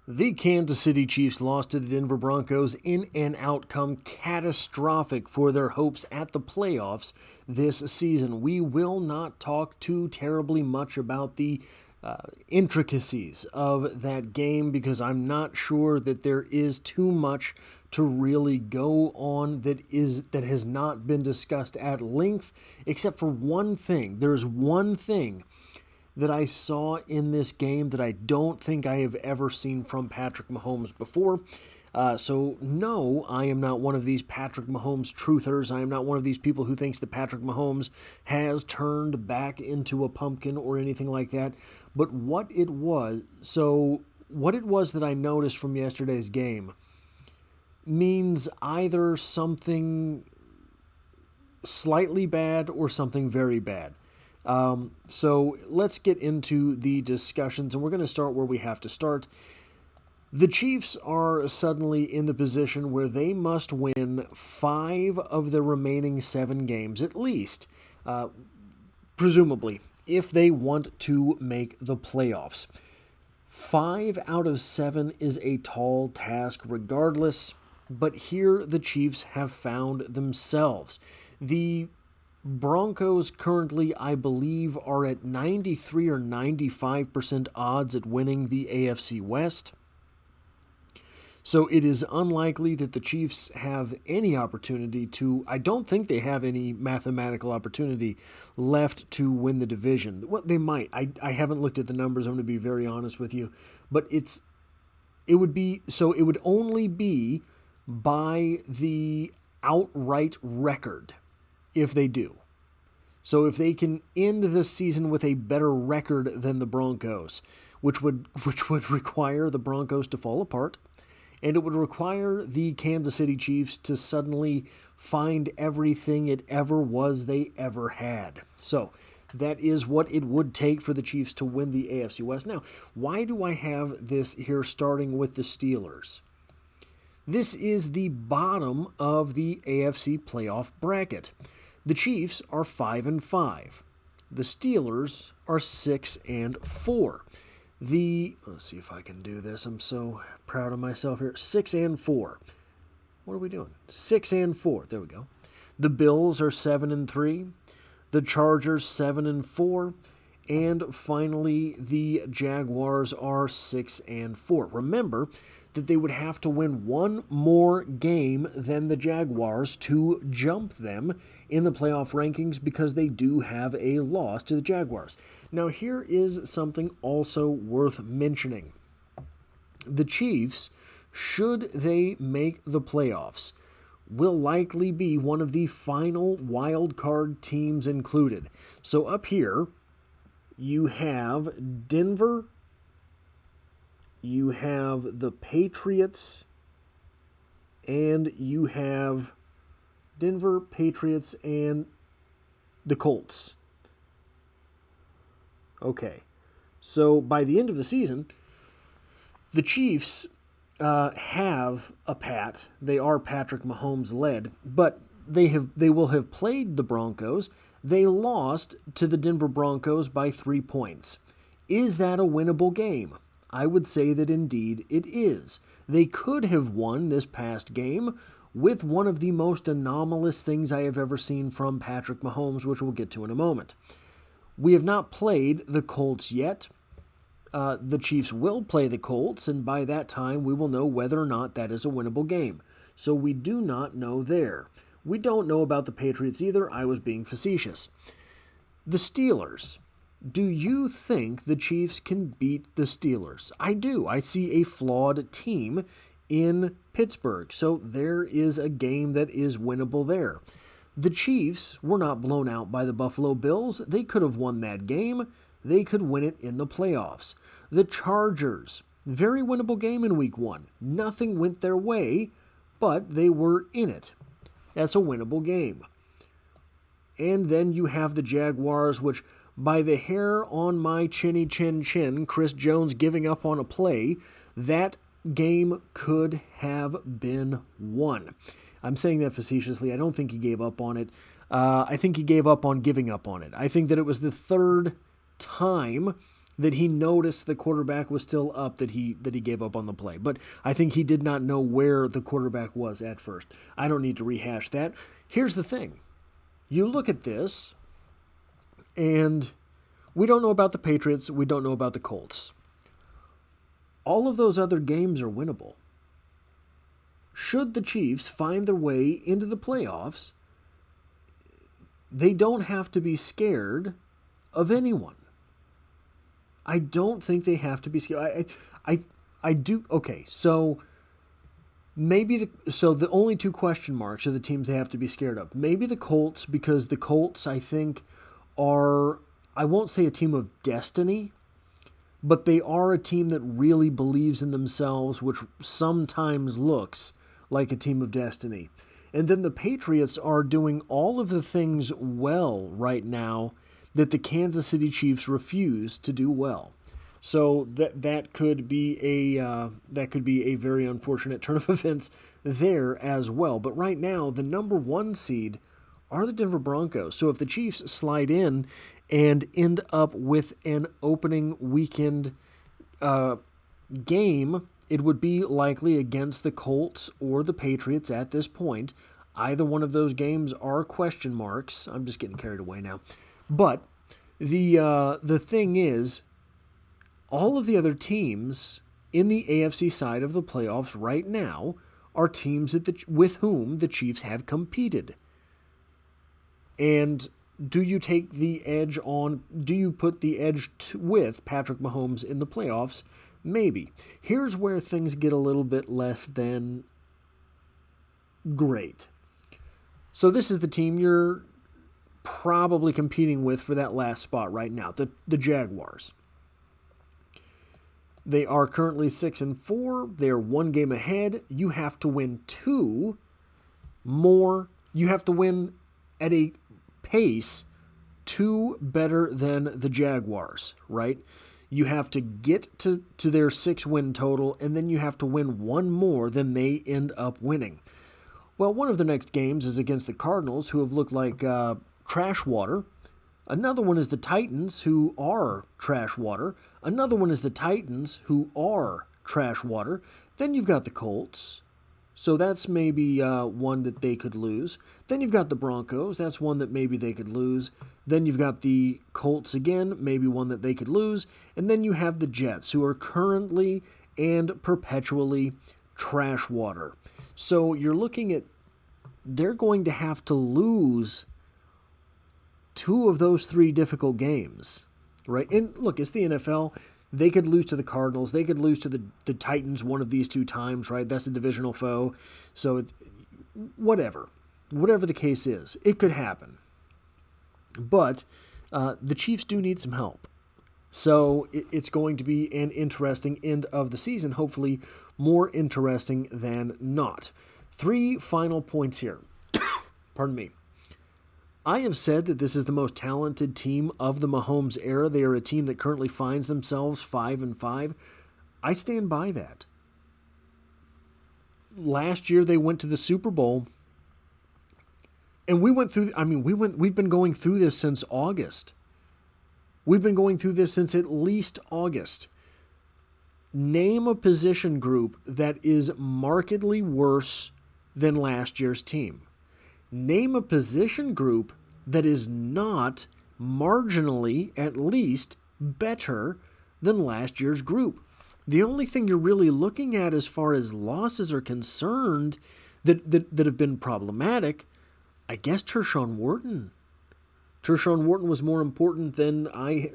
The Kansas City Chiefs lost to the Denver Broncos in an outcome catastrophic for their hopes at the playoffs this season. We will not talk too terribly much about the intricacies of that game because I'm not sure that there is too much to really go on that has not been discussed at length, except for one thing. There's one thing that I saw in this game that I don't think I have ever seen from Patrick Mahomes before. So no, I am not one of these Patrick Mahomes truthers. I am not one of these people who thinks that Patrick Mahomes has turned back into a pumpkin or anything like that. But what it was that I noticed from yesterday's game means either something slightly bad or something very bad. So let's get into the discussions, and we're going to start where we have to start. The Chiefs are suddenly in the position where they must win 5 of the remaining 7 games, at least, presumably, if they want to make the playoffs. 5 out of 7 is a tall task regardless, but here the Chiefs have found themselves. The Broncos currently, I believe, are at 93 or 95% odds at winning the AFC West. So it is unlikely that the Chiefs have any opportunity to, I don't think they have any mathematical opportunity left to win the division. Well, they might. I haven't looked at the numbers, I'm going to be very honest with you. But it would only be by the outright record if they do. So if they can end the season with a better record than the Broncos, which would require the Broncos to fall apart, and it would require the Kansas City Chiefs to suddenly find everything it ever was they ever had. So that is what it would take for the Chiefs to win the AFC West. Now, why do I have this here starting with the Steelers? This is the bottom of the AFC playoff bracket. The Chiefs are 5-5. The Steelers are 6-4. Let's see if I can do this. I'm so proud of myself here. 6-4. What are we doing? 6-4. There we go. The Bills are 7-3. The Chargers 7-4. And finally, the Jaguars are 6-4. Remember that they would have to win one more game than the Jaguars to jump them in the playoff rankings because they do have a loss to the Jaguars. Now, here is something also worth mentioning. The Chiefs, should they make the playoffs, will likely be one of the final wild card teams included. So up here, you have Denver, you have the Patriots, and you have Denver, Patriots, and the Colts. Okay, so by the end of the season, the Chiefs have a pat. They are Patrick Mahomes led, but they will have played the Broncos. They lost to the Denver Broncos by 3 points. Is that a winnable game? I would say that indeed it is. They could have won this past game with one of the most anomalous things I have ever seen from Patrick Mahomes, which we'll get to in a moment. We have not played the Colts yet. The Chiefs will play the Colts, and by that time we will know whether or not that is a winnable game. So we do not know there. We don't know about the Patriots either. I was being facetious. The Steelers. Do you think the Chiefs can beat the Steelers? I do. I see a flawed team in Pittsburgh. So there is a game that is winnable there. The Chiefs were not blown out by the Buffalo Bills. They could have won that game. They could win it in the playoffs. The Chargers. Very winnable game in Week 1. Nothing went their way, but they were in it. That's a winnable game. And then you have the Jaguars, which by the hair on my chinny chin chin, Chris Jones giving up on a play, that game could have been won. I'm saying that facetiously. I don't think he gave up on it. I think he gave up on giving up on it. I think that it was the third time that he noticed the quarterback was still up, that he gave up on the play. But I think he did not know where the quarterback was at first. I don't need to rehash that. Here's the thing. You look at this, and we don't know about the Patriots. We don't know about the Colts. All of those other games are winnable. Should the Chiefs find their way into the playoffs, they don't have to be scared of anyone. I don't think they have to be scared. I do. Okay, so maybe the only two question marks are the teams they have to be scared of. Maybe the Colts, because the Colts, I think, are, I won't say a team of destiny, but they are a team that really believes in themselves, which sometimes looks like a team of destiny. And then the Patriots are doing all of the things well right now that the Kansas City Chiefs refuse to do well. So that could be a very unfortunate turn of events there as well. But right now, the number one seed are the Denver Broncos. So if the Chiefs slide in and end up with an opening weekend game, it would be likely against the Colts or the Patriots at this point. Either one of those games are question marks. I'm just getting carried away now. But the thing is, all of the other teams in the AFC side of the playoffs right now are teams with whom the Chiefs have competed. And do you take the edge on, do you put the edge with Patrick Mahomes in the playoffs? Maybe. Here's where things get a little bit less than great. So this is the team you're probably competing with for that last spot right now, the Jaguars. They are currently 6-4. They're one game ahead. You have to win two more. You have to win at a pace two better than the Jaguars, right? You have to get to their 6-win total, and then you have to win one more than they end up winning. Well, one of the next games is against the Cardinals, who have looked like trash water. Another one is the Titans, who are trash water. Another one is the Titans, who are trash water. Then you've got the Colts. So that's maybe one that they could lose. Then you've got the Broncos. That's one that maybe they could lose. Then you've got the Colts again, maybe one that they could lose. And then you have the Jets, who are currently and perpetually trash water. So you're looking at, they're going to have to lose two of those three difficult games, right? And look, it's the NFL. They could lose to the Cardinals. They could lose to the Titans one of these two times, right? That's a divisional foe. So whatever the case is, it could happen. But the Chiefs do need some help. So it's going to be an interesting end of the season, hopefully more interesting than not. 3 final points here. Pardon me. I have said that this is the most talented team of the Mahomes era. They are a team that currently finds themselves 5-5. I stand by that. Last year they went to the Super Bowl, and we went through. We've been going through this since August. We've been going through this since at least August. Name a position group that is markedly worse than last year's team. Name a position group that is not marginally, at least, better than last year's group. The only thing you're really looking at as far as losses are concerned that have been problematic, I guess Tershawn Wharton. Tershawn Wharton was more important than I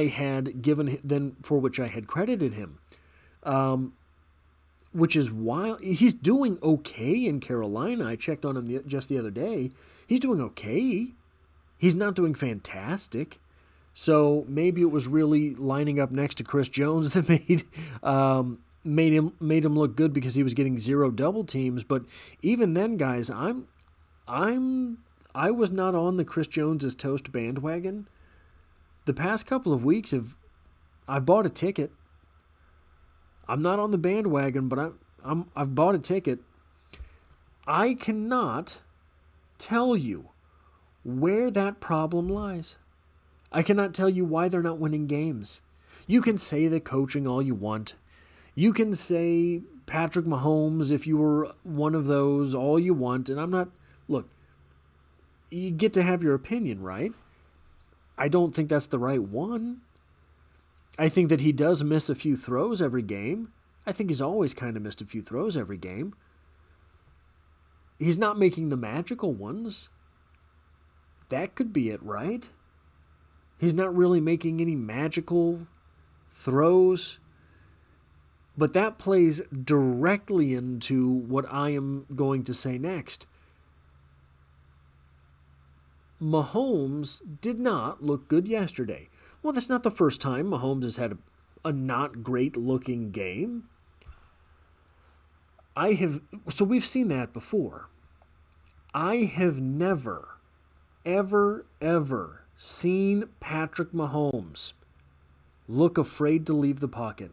had given, than for which I had credited him. Which is wild. He's doing okay in Carolina. I checked on him just the other day. He's doing okay. He's not doing fantastic. So maybe it was really lining up next to Chris Jones that made him look good because he was getting 0 double teams. But even then, guys, I was not on the Chris Jones is toast bandwagon. The past couple of weeks I've bought a ticket. I'm not on the bandwagon, but I've bought a ticket. I cannot tell you where that problem lies. I cannot tell you why they're not winning games. You can say the coaching all you want. You can say Patrick Mahomes, if you were one of those, all you want. And I'm not... Look, you get to have your opinion, right? I don't think that's the right one. I think that he does miss a few throws every game. I think he's always kind of missed a few throws every game. He's not making the magical ones. That could be it, right? He's not really making any magical throws. But that plays directly into what I am going to say next. Mahomes did not look good yesterday. Well, that's not the first time Mahomes has had a not great looking game. So we've seen that before. I have never, ever seen Patrick Mahomes look afraid to leave the pocket.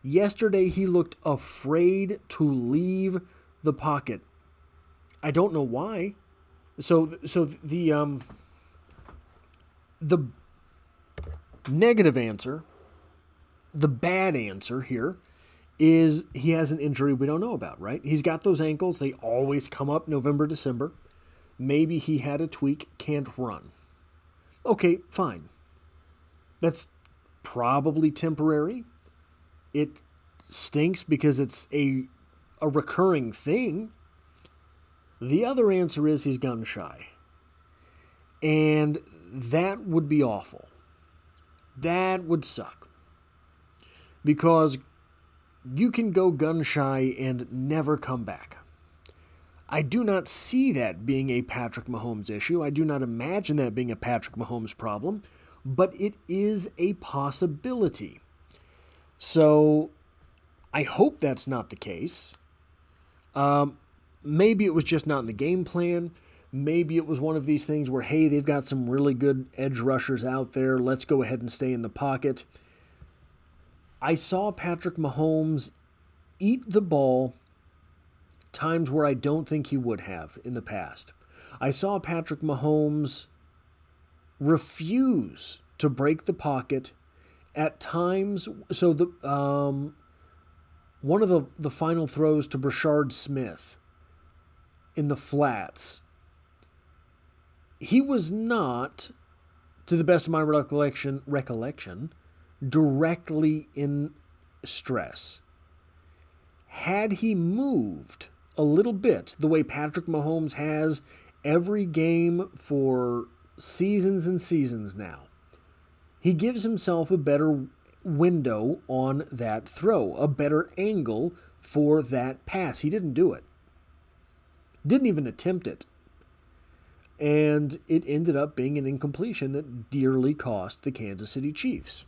Yesterday, he looked afraid to leave the pocket. I don't know why. So the negative answer, the bad answer here, is he has an injury we don't know about, right? He's got those ankles. They always come up November, December. Maybe he had a tweak, can't run. Okay, fine. That's probably temporary. It stinks because it's a recurring thing. The other answer is he's gun shy. And that would be awful. That would suck. Because you can go gun shy and never come back. I do not see that being a Patrick Mahomes issue. I do not imagine that being a Patrick Mahomes problem. But it is a possibility. So I hope that's not the case. Maybe it was just not in the game plan. Maybe it was one of these things where, hey, they've got some really good edge rushers out there. Let's go ahead and stay in the pocket. I saw Patrick Mahomes eat the ball times where I don't think he would have in the past. I saw Patrick Mahomes refuse to break the pocket at times. So one of the final throws to Brashard Smith in the flats, he was not, to the best of my recollection, directly in stress. Had he moved a little bit, the way Patrick Mahomes has every game for seasons and seasons now, he gives himself a better window on that throw, a better angle for that pass. He didn't do it. Didn't even attempt it. And it ended up being an incompletion that dearly cost the Kansas City Chiefs.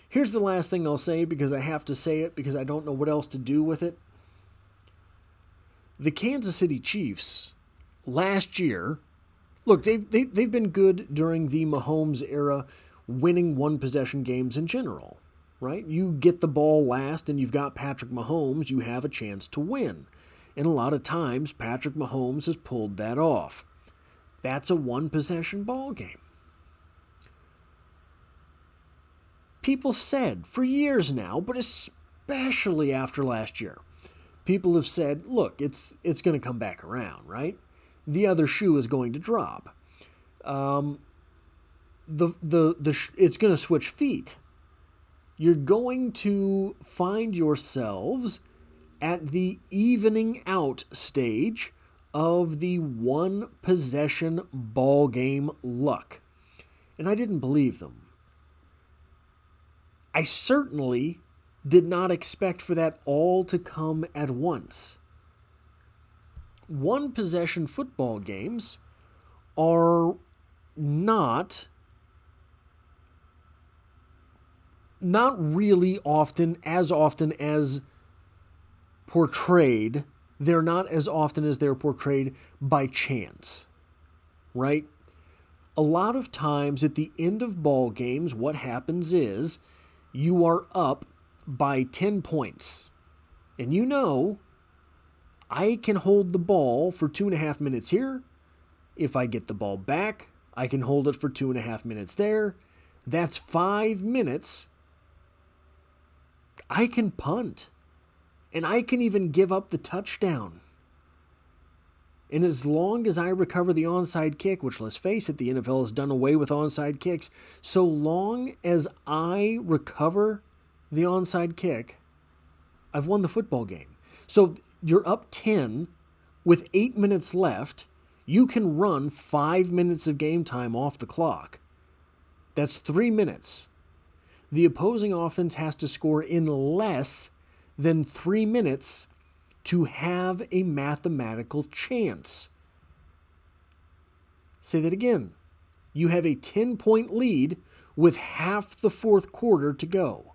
Here's the last thing I'll say, because I have to say it because I don't know what else to do with it. The Kansas City Chiefs last year, look, they've been good during the Mahomes era, winning one-possession games in general, right? You get the ball last and you've got Patrick Mahomes, you have a chance to win. And a lot of times, Patrick Mahomes has pulled that off. That's a one-possession ball game. People said for years now, but especially after last year, people have said, look, it's going to come back around, right? The other shoe is going to drop. It's going to switch feet. You're going to find yourselves at the evening out stage of the one possession ball game luck. And I didn't believe them. I certainly did not expect for that all to come at once. One possession football games are not really often as portrayed. They're not as often as they're portrayed by chance, right? A lot of times at the end of ball games, what happens is you are up by 10 points. And you know, I can hold the ball for 2.5 minutes here. If I get the ball back, I can hold it for 2.5 minutes there. That's 5 minutes. I can punt. And I can even give up the touchdown. And as long as I recover the onside kick, which, let's face it, the NFL has done away with onside kicks, so long as I recover the onside kick, I've won the football game. So you're up 10 with 8 minutes left. You can run 5 minutes of game time off the clock. That's 3 minutes. The opposing offense has to score in less than 3 minutes to have a mathematical chance. Say that again. You have a 10-point lead with half the fourth quarter to go.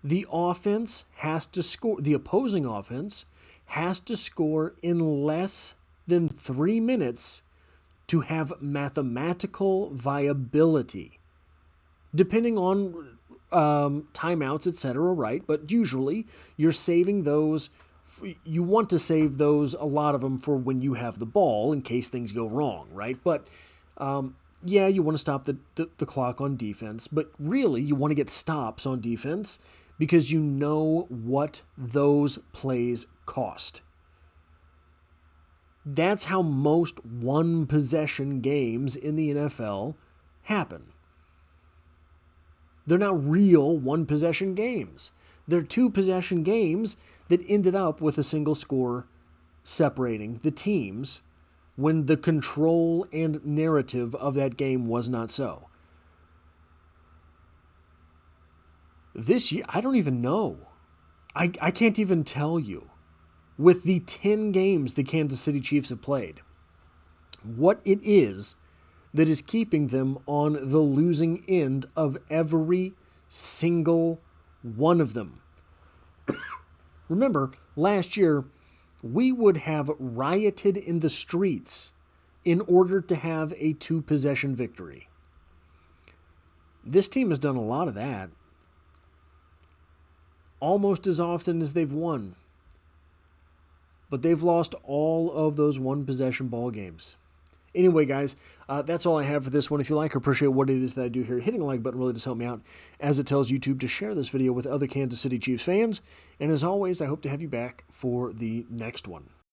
The offense has to score, the opposing offense has to score in less than 3 minutes to have mathematical viability. Depending on timeouts, etc., right? But usually you're saving those. You want to save those, a lot of them, for when you have the ball in case things go wrong, right? But yeah, you want to stop the clock on defense, but really you want to get stops on defense because you know what those plays cost. That's how most one-possession games in the NFL happen. They're not real one-possession games. They're two-possession games that ended up with a single score separating the teams when the control and narrative of that game was not so. This year, I don't even know. I can't even tell you, with the 10 games the Kansas City Chiefs have played, what it is that is keeping them on the losing end of every single one of them. Remember, last year, we would have rioted in the streets in order to have a two-possession victory. This team has done a lot of that, almost as often as they've won. But they've lost all of those one-possession ball games. Anyway, guys, that's all I have for this one. If you like or appreciate what it is that I do here, hitting the like button really does help me out, as it tells YouTube to share this video with other Kansas City Chiefs fans. And as always, I hope to have you back for the next one.